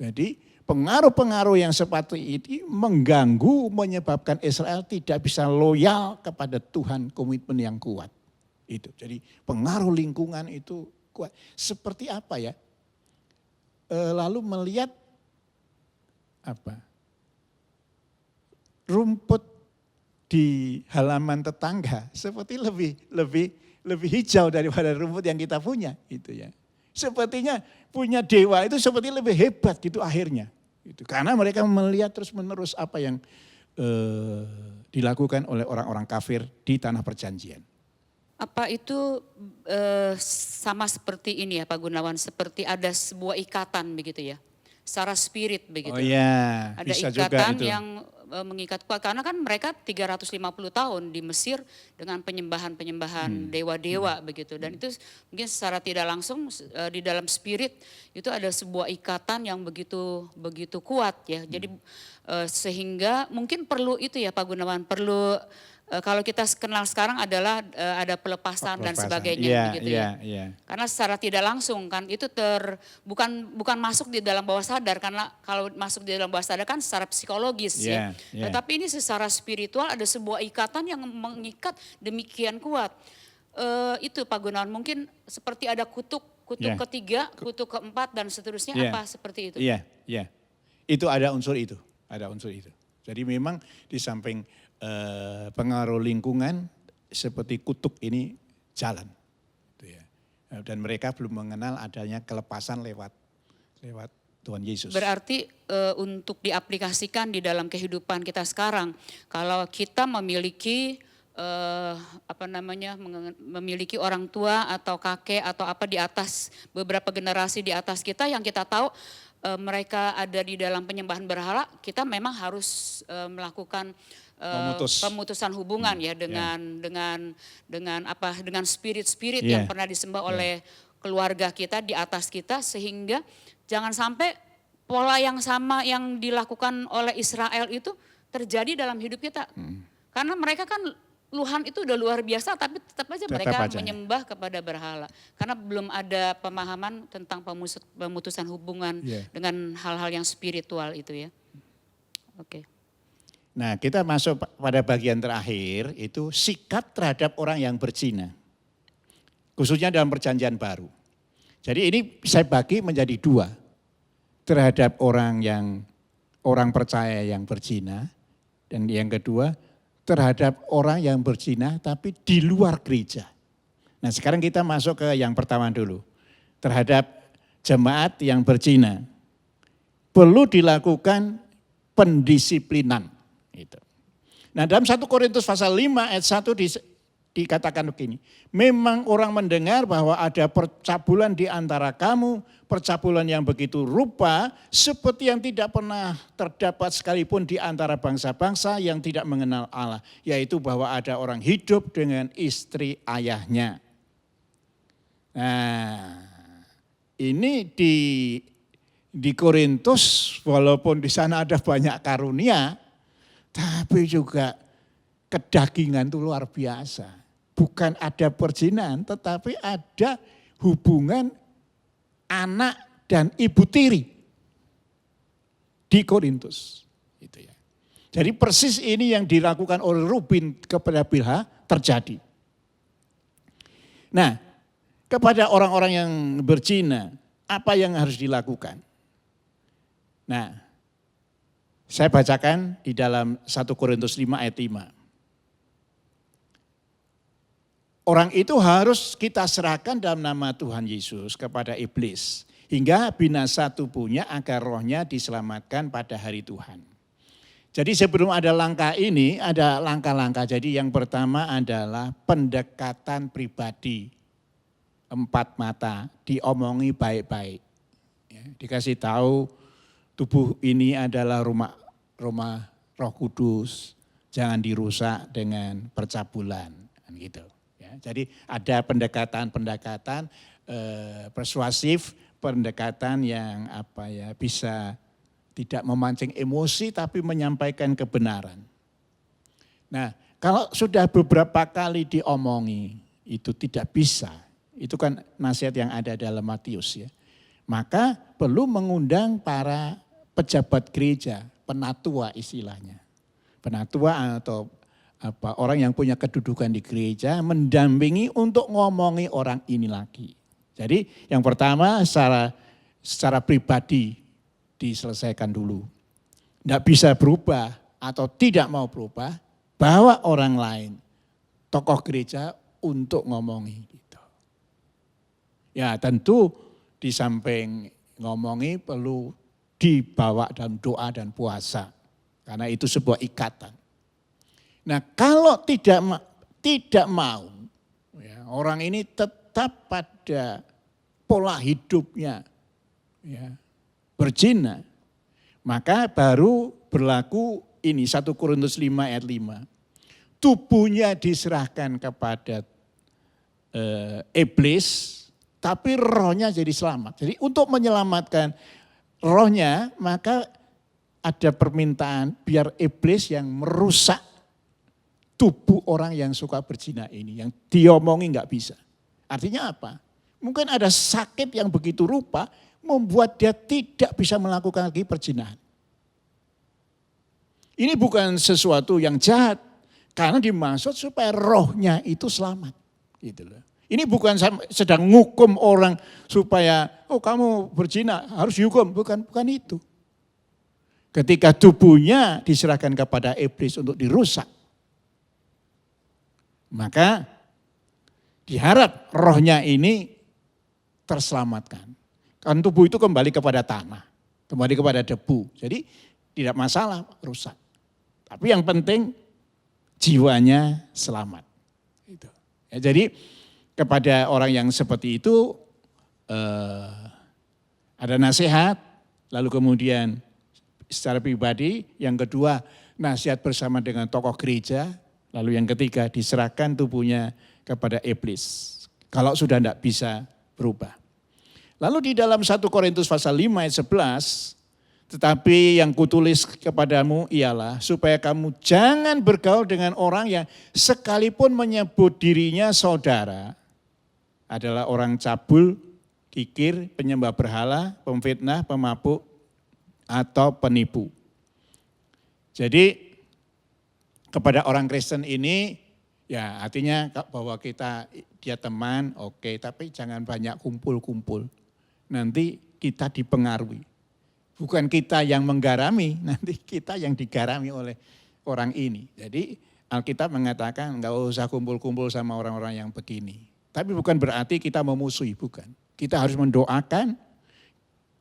Jadi pengaruh-pengaruh yang seperti ini mengganggu, menyebabkan Israel tidak bisa loyal kepada Tuhan, komitmen yang kuat. Itu. Jadi pengaruh lingkungan itu kuat. Seperti apa ya? Lalu melihat apa? Rumput di halaman tetangga seperti lebih hijau daripada rumput yang kita punya, itu ya. Sepertinya punya dewa itu seperti lebih hebat gitu akhirnya. Itu karena mereka melihat terus-menerus apa yang dilakukan oleh orang-orang kafir di tanah perjanjian. Apa itu sama seperti ini ya Pak Gunawan, seperti ada sebuah ikatan begitu ya, secara spirit begitu. Oh ya, ada bisa ikatan juga itu. yang mengikat kuat, karena kan mereka 350 tahun di Mesir dengan penyembahan dewa-dewa begitu. Dan itu mungkin secara tidak langsung di dalam spirit itu ada sebuah ikatan yang begitu kuat ya. Jadi sehingga mungkin perlu itu ya Pak Gunawan, perlu kalau kita kenal sekarang adalah ada pelepasan dan sebagainya Iya, begitu iya, ya. iya. Karena secara tidak langsung kan itu bukan masuk di dalam bawah sadar, karena kalau masuk di dalam bawah sadar kan secara psikologis ya. Iya, iya. Tetapi ini secara spiritual ada sebuah ikatan yang mengikat demikian kuat. Itu Pak Gunawan, mungkin seperti ada kutuk Iya. ketiga, kutuk keempat dan seterusnya, Iya. apa seperti itu? Iya, iya. Itu ada unsur itu, Jadi memang di samping pengaruh lingkungan seperti kutuk ini jalan. Gitu ya. Dan mereka belum mengenal adanya kelepasan lewat Tuhan Yesus. Berarti untuk diaplikasikan di dalam kehidupan kita sekarang, kalau kita memiliki memiliki orang tua atau kakek atau apa di atas, beberapa generasi di atas kita yang kita tahu mereka ada di dalam penyembahan berhala, kita memang harus melakukan pemutusan hubungan ya dengan spirit-spirit yang pernah disembah oleh keluarga kita di atas kita, sehingga jangan sampai pola yang sama yang dilakukan oleh Israel itu terjadi dalam hidup kita. Karena mereka kan Luhan itu udah luar biasa, tapi tetap aja mereka menyembah kepada berhala. Karena belum ada pemahaman tentang pemutusan hubungan dengan hal-hal yang spiritual itu ya. Oke. Nah, kita masuk pada bagian terakhir, itu sikap terhadap orang yang berzina. Khususnya dalam perjanjian baru. Jadi ini saya bagi menjadi dua. Terhadap orang percaya yang berzina, dan yang kedua terhadap orang yang berzina tapi di luar gereja. Nah, sekarang kita masuk ke yang pertama dulu. Terhadap jemaat yang berzina. Perlu dilakukan pendisiplinan. Gitu. Nah, dalam 1 Korintus pasal 5 ayat 1 dikatakan begini. Memang orang mendengar bahwa ada percabulan di antara kamu, percabulan yang begitu rupa seperti yang tidak pernah terdapat sekalipun di antara bangsa-bangsa yang tidak mengenal Allah. Yaitu bahwa ada orang hidup dengan istri ayahnya. Nah, ini di Korintus walaupun di sana ada banyak karunia, tapi juga kedagingan itu luar biasa. Bukan ada perzinahan, tetapi ada hubungan anak dan ibu tiri di Korintus. Itu ya. Jadi persis ini yang dilakukan oleh Rubin kepada Bilha terjadi. Nah, kepada orang-orang yang berzina, apa yang harus dilakukan? Nah, saya bacakan di dalam 1 Korintus 5 ayat 5. Orang itu harus kita serahkan dalam nama Tuhan Yesus kepada iblis. Hingga binasa tubuhnya agar rohnya diselamatkan pada hari Tuhan. Jadi sebelum ada langkah ini, ada langkah-langkah. Jadi yang pertama adalah pendekatan pribadi. 4 mata, diomongi baik-baik. Ya, dikasih tahu tubuh ini adalah rumah Roh Kudus. Jangan dirusak dengan percabulan. Gitu. Jadi ada pendekatan persuasif, pendekatan yang bisa tidak memancing emosi tapi menyampaikan kebenaran. Nah, kalau sudah beberapa kali diomongi itu tidak bisa. Itu kan nasihat yang ada dalam Matius ya. Maka perlu mengundang para pejabat gereja, penatua istilahnya. Penatua atau orang yang punya kedudukan di gereja mendampingi untuk ngomongi orang ini lagi. Jadi yang pertama secara pribadi diselesaikan dulu. Tidak bisa berubah atau tidak mau berubah, bawa orang lain, tokoh gereja untuk ngomongi. Gitu. Ya tentu di samping ngomongi perlu dibawa dalam doa dan puasa. Karena itu sebuah ikatan. Nah kalau tidak mau, ya, orang ini tetap pada pola hidupnya ya, berzina, maka baru berlaku ini 1 Korintus 5 ayat 5. Tubuhnya diserahkan kepada iblis, tapi rohnya jadi selamat. Jadi untuk menyelamatkan rohnya, maka ada permintaan biar iblis yang merusak tubuh orang yang suka berzina ini, yang diomongi nggak bisa. Artinya apa? Mungkin ada sakit yang begitu rupa membuat dia tidak bisa melakukan lagi perzinahan. Ini bukan sesuatu yang jahat, karena dimaksud supaya rohnya itu selamat. Gitu loh. Ini bukan sedang ngukum orang supaya, oh kamu berzina harus dihukum, bukan itu. Ketika tubuhnya diserahkan kepada iblis untuk dirusak, maka diharap rohnya ini terselamatkan. Kan tubuh itu kembali kepada tanah, kembali kepada debu. Jadi tidak masalah rusak. Tapi yang penting jiwanya selamat. Ya, jadi kepada orang yang seperti itu ada nasihat, lalu kemudian secara pribadi, yang kedua nasihat bersama dengan tokoh gereja, lalu yang ketiga diserahkan tubuhnya kepada iblis. Kalau sudah tidak bisa berubah. Lalu di dalam 1 Korintus pasal 5 ayat 11, tetapi yang kutulis kepadamu ialah supaya kamu jangan bergaul dengan orang yang sekalipun menyebut dirinya saudara, adalah orang cabul, kikir, penyembah berhala, pemfitnah, pemabuk, atau penipu. Jadi kepada orang Kristen ini ya artinya bahwa dia teman oke, tapi jangan banyak kumpul-kumpul. Nanti kita dipengaruhi. Bukan kita yang menggarami, nanti kita yang digarami oleh orang ini. Jadi Alkitab mengatakan enggak usah kumpul-kumpul sama orang-orang yang begini. Tapi bukan berarti kita memusuhi, bukan. Kita harus mendoakan,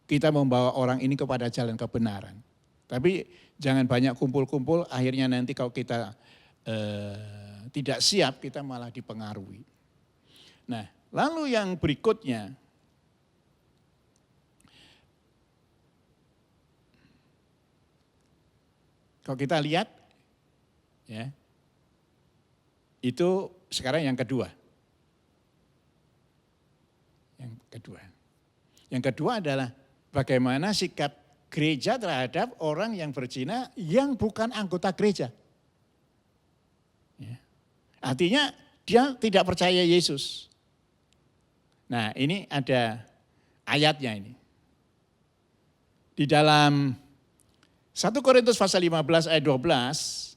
kita membawa orang ini kepada jalan kebenaran. Tapi jangan banyak kumpul-kumpul, akhirnya nanti kalau kita tidak siap, kita malah dipengaruhi. Nah, lalu yang berikutnya, kalau kita lihat, ya, itu sekarang yang kedua. Yang kedua adalah bagaimana sikap gereja terhadap orang yang berzina yang bukan anggota gereja. Ya. Artinya dia tidak percaya Yesus. Nah ini ada ayatnya ini. Di dalam 1 Korintus pasal 15 ayat 12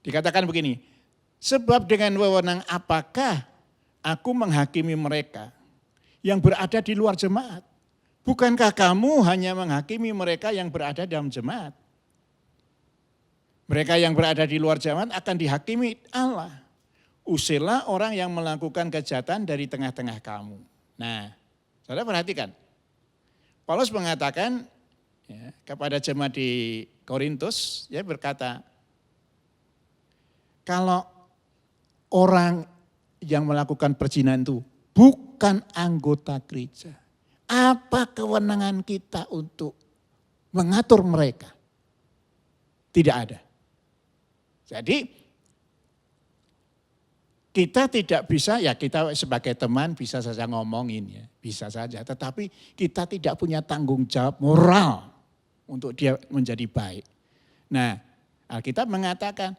dikatakan begini, sebab dengan wewenang apakah aku menghakimi mereka yang berada di luar jemaat? Bukankah kamu hanya menghakimi mereka yang berada dalam jemaat? Mereka yang berada di luar jemaat akan dihakimi Allah. Usirlah orang yang melakukan kejahatan dari tengah-tengah kamu. Nah, saudara perhatikan. Paulus mengatakan ya, kepada jemaat di Korintus, ya berkata, kalau orang yang melakukan perzinahan itu bukan anggota gereja, apa kewenangan kita untuk mengatur mereka? Tidak ada. Jadi kita tidak bisa, ya kita sebagai teman bisa saja ngomongin ya, bisa saja. Tetapi kita tidak punya tanggung jawab moral untuk dia menjadi baik. Nah, Alkitab mengatakan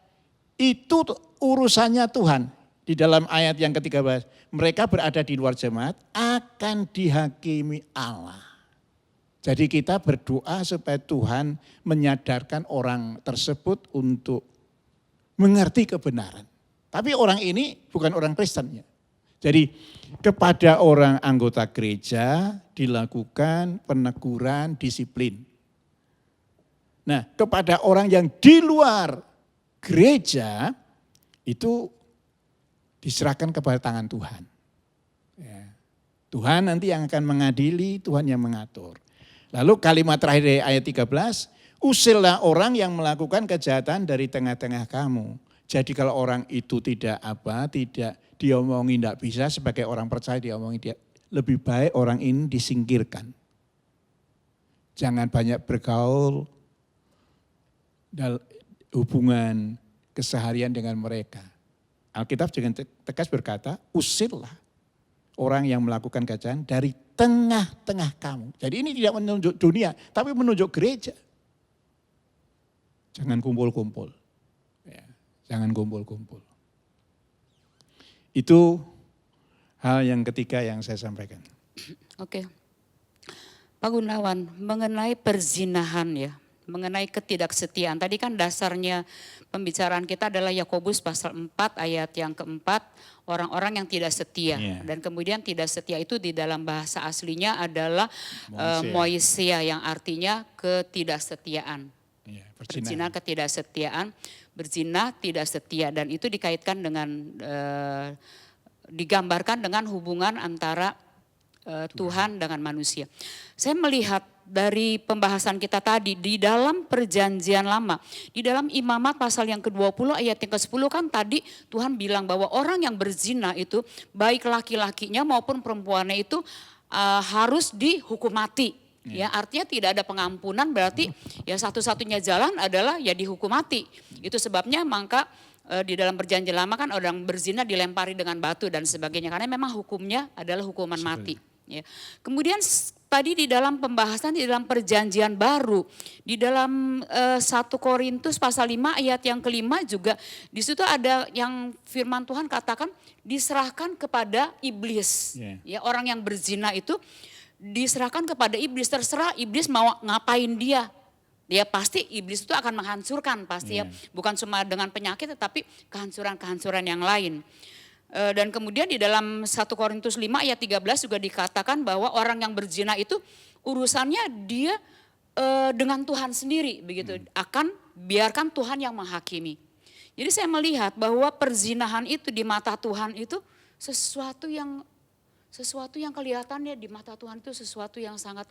itu urusannya Tuhan. Di dalam ayat yang ke-13, mereka berada di luar jemaat akan dihakimi Allah. Jadi kita berdoa supaya Tuhan menyadarkan orang tersebut untuk mengerti kebenaran. Tapi orang ini bukan orang Kristen ya. Jadi kepada orang anggota gereja dilakukan peneguran disiplin. Nah kepada orang yang di luar gereja itu diserahkan kepada tangan Tuhan. Ya. Tuhan nanti yang akan mengadili, Tuhan yang mengatur. Lalu kalimat terakhir dari ayat 13, usirlah orang yang melakukan kejahatan dari tengah-tengah kamu. Jadi kalau orang itu tidak diomongi tidak bisa, sebagai orang percaya diomongi dia, lebih baik orang ini disingkirkan. Jangan banyak bergaul dalam hubungan keseharian dengan mereka. Alkitab dengan tegas berkata, usirlah orang yang melakukan kejahatan dari tengah-tengah kamu. Jadi ini tidak menunjuk dunia, tapi menunjuk gereja. Jangan kumpul-kumpul. Ya. Jangan kumpul-kumpul. Itu hal yang ketiga yang saya sampaikan. Oke. Pak Gunawan, mengenai perzinahan ya, mengenai ketidaksetiaan. Tadi kan dasarnya pembicaraan kita adalah Yakobus pasal 4 ayat yang keempat, orang-orang yang tidak setia. Yeah. Dan kemudian tidak setia itu di dalam bahasa aslinya adalah moisia yang artinya ketidaksetiaan. Yeah, Berzina ketidaksetiaan, berzina tidak setia, dan itu dikaitkan dengan digambarkan dengan hubungan antara Tuhan dengan manusia. Saya melihat dari pembahasan kita tadi di dalam perjanjian lama, di dalam Imamat pasal yang ke-20 ayat yang ke-10 kan tadi Tuhan bilang bahwa orang yang berzina itu baik laki-lakinya maupun perempuannya itu harus dihukum mati. Ya, artinya tidak ada pengampunan, berarti ya satu-satunya jalan adalah ya dihukum mati. Itu sebabnya maka di dalam perjanjian lama kan orang berzina dilempari dengan batu dan sebagainya, karena memang hukumnya adalah hukuman mati. Ya. Kemudian tadi di dalam pembahasan di dalam perjanjian baru, di dalam 1 Korintus pasal 5 ayat yang kelima juga di situ ada yang firman Tuhan katakan diserahkan kepada iblis. Ya, orang yang berzina itu diserahkan kepada iblis, terserah iblis mau ngapain dia. Ya pasti iblis itu akan menghancurkan pasti ya, bukan cuma dengan penyakit tetapi kehancuran-kehancuran yang lain. Dan kemudian di dalam 1 Korintus 5 ayat 13 juga dikatakan bahwa orang yang berzina itu urusannya dia dengan Tuhan sendiri begitu, akan biarkan Tuhan yang menghakimi. Jadi saya melihat bahwa perzinahan itu di mata Tuhan itu sesuatu yang kelihatannya di mata Tuhan itu sesuatu yang sangat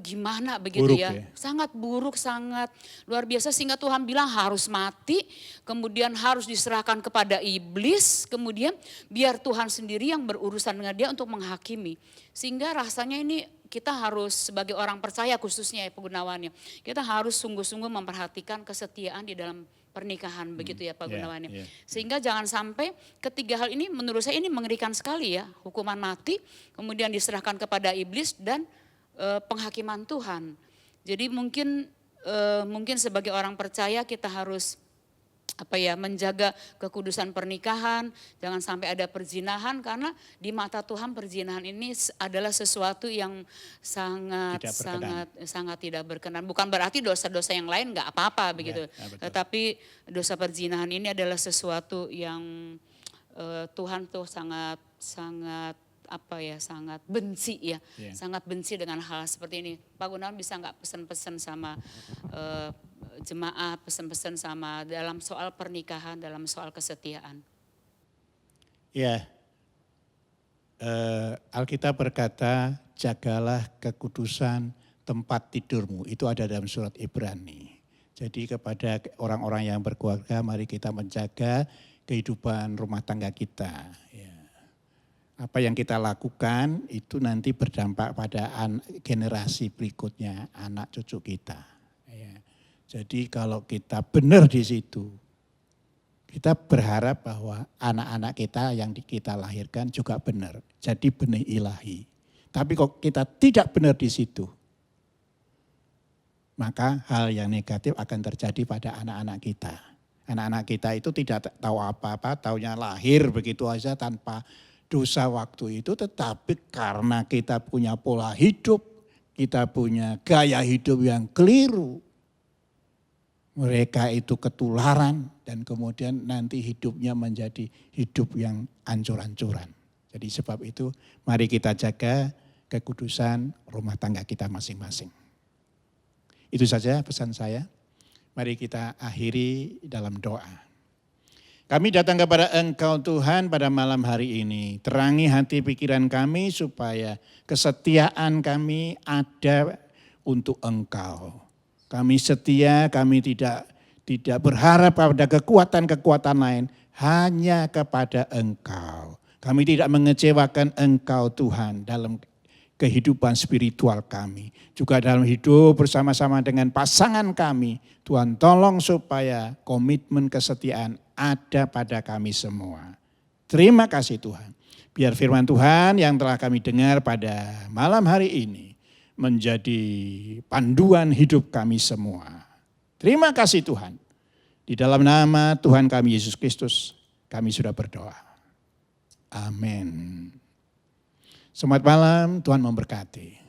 gimana begitu buruk, ya. Sangat buruk, sangat luar biasa, sehingga Tuhan bilang harus mati, kemudian harus diserahkan kepada iblis, kemudian biar Tuhan sendiri yang berurusan dengan dia untuk menghakimi. Sehingga rasanya ini kita harus sebagai orang percaya khususnya ya Gunawannya, kita harus sungguh-sungguh memperhatikan kesetiaan di dalam pernikahan begitu ya Pak Gunawan. Sehingga jangan sampai ketiga hal ini menurut saya ini mengerikan sekali ya, hukuman mati, kemudian diserahkan kepada iblis dan penghakiman Tuhan. Jadi mungkin sebagai orang percaya kita harus menjaga kekudusan pernikahan, jangan sampai ada perzinahan, karena di mata Tuhan perzinahan ini adalah sesuatu yang sangat tidak berkenan. Bukan berarti dosa-dosa yang lain nggak apa-apa begitu, tetapi dosa perzinahan ini adalah sesuatu yang Tuhan tuh sangat benci ya, sangat benci dengan hal seperti ini. Pak Gunawan bisa nggak pesan-pesan sama jemaat, pesan-pesan sama dalam soal pernikahan, dalam soal kesetiaan? Ya, Alkitab berkata jagalah kekudusan tempat tidurmu, itu ada dalam surat Ibrani. Jadi kepada orang-orang yang berkeluarga, mari kita menjaga kehidupan rumah tangga kita. Ya. Apa yang kita lakukan itu nanti berdampak pada generasi berikutnya, anak cucu kita. Ya. Jadi kalau kita benar di situ, kita berharap bahwa anak-anak kita yang kita lahirkan juga benar. Jadi benih ilahi. Tapi kalau kita tidak benar di situ, maka hal yang negatif akan terjadi pada anak-anak kita. Anak-anak kita itu tidak tahu apa-apa, taunya lahir begitu aja tanpa dosa waktu itu, tetapi karena kita punya pola hidup, kita punya gaya hidup yang keliru, mereka itu ketularan dan kemudian nanti hidupnya menjadi hidup yang ancur-ancuran. Jadi sebab itu mari kita jaga kekudusan rumah tangga kita masing-masing. Itu saja pesan saya. Mari kita akhiri dalam doa. Kami datang kepada Engkau Tuhan pada malam hari ini. Terangi hati pikiran kami supaya kesetiaan kami ada untuk Engkau. Kami setia, kami tidak berharap pada kekuatan-kekuatan lain, hanya kepada Engkau. Kami tidak mengecewakan Engkau Tuhan dalam kehidupan spiritual kami. Juga dalam hidup bersama-sama dengan pasangan kami. Tuhan tolong supaya komitmen kesetiaan ada pada kami semua. Terima kasih Tuhan. Biar firman Tuhan yang telah kami dengar pada malam hari ini menjadi panduan hidup kami semua. Terima kasih Tuhan. Di dalam nama Tuhan kami Yesus Kristus, kami sudah berdoa. Amin. Selamat malam, Tuhan memberkati.